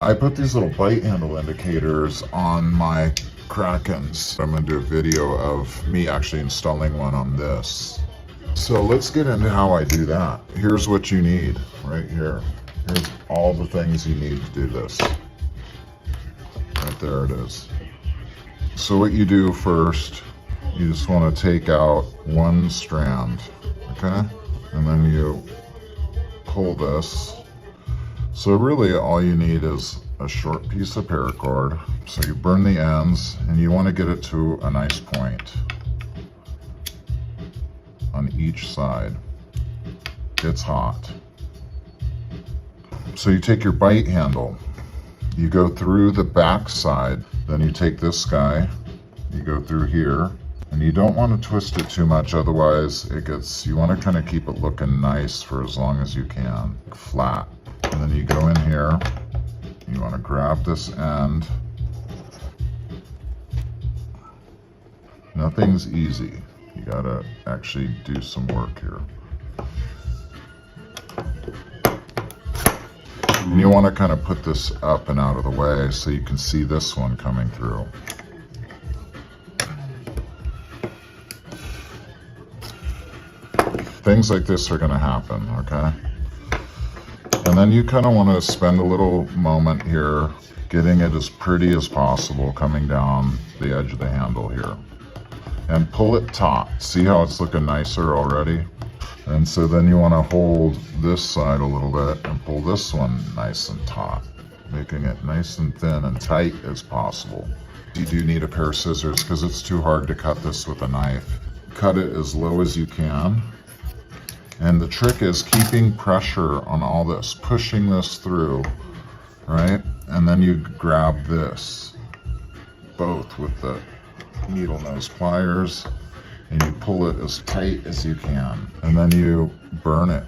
I put these little bite handle indicators on my Krakens. I'm going to do a video of me actually installing one on this. So let's get into how I do that. Here's what you need right here. Here's all the things you need to do this. Right there it is. So what you do first, you just want to take out one strand, okay? And then you pull this. So really all you need is a short piece of paracord. So you burn the ends and you want to get it to a nice point on each side. It's hot. So you take your bite handle, you go through the back side, then you take this guy, you go through here, and you don't want to twist it too much, otherwise you want to kind of keep it looking nice for as long as you can, flat. And then you go in here, you want to grab this end. Nothing's easy. You gotta actually do some work here. And you want to kind of put this up and out of the way so you can see this one coming through. Things like this are going to happen, okay? And then you kind of want to spend a little moment here getting it as pretty as possible coming down the edge of the handle here. And pull it taut. See how it's looking nicer already? And so then you want to hold this side a little bit and pull this one nice and taut, making it nice and thin and tight as possible. You do need a pair of scissors because it's too hard to cut this with a knife. Cut it as low as you can. And the trick is keeping pressure on all this, pushing this through, right? And then you grab this, both with the needle nose pliers, and you pull it as tight as you can. And then you burn it.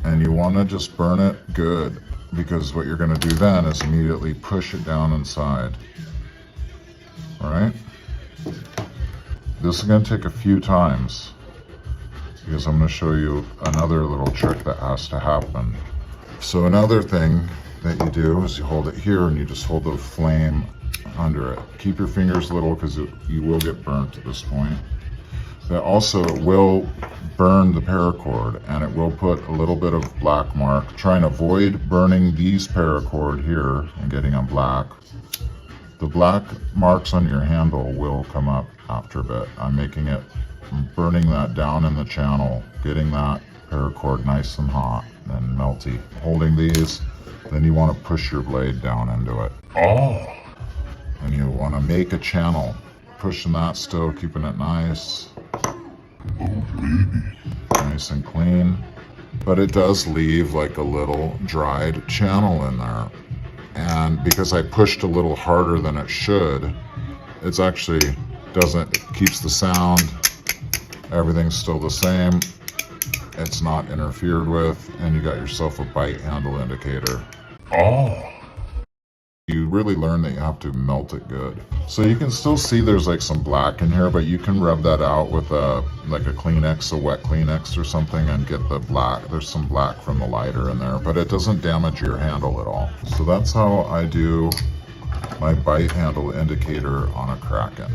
And you want to just burn it good, because what you're going to do then is immediately push it down inside. All right? This is going to take a few times, because I'm going to show you another little trick that has to happen. So another thing that you do is you hold it here and you just hold the flame under it. Keep your fingers little because you will get burnt at this point. But also it will burn the paracord and it will put a little bit of black mark. Try and avoid burning these paracord here and getting them black. The black marks on your handle will come up after a bit. I'm burning that down in the channel, getting that paracord nice and hot and melty. Holding these, then you want to push your blade down into it. Oh! And you want to make a channel. Pushing that still, keeping it nice. Oh, baby. Nice and clean. But it does leave like a little dried channel in there. And because I pushed a little harder than it should, it's actually it keeps the sound. Everything's still the same. It's not interfered with, and you got yourself a bite handle indicator. Oh! You really learn that you have to melt it good. So you can still see there's like some black in here, but you can rub that out with like a Kleenex, a wet Kleenex or something, and get the black. There's some black from the lighter in there, but it doesn't damage your handle at all. So that's how I do my bite handle indicator on a Kraken.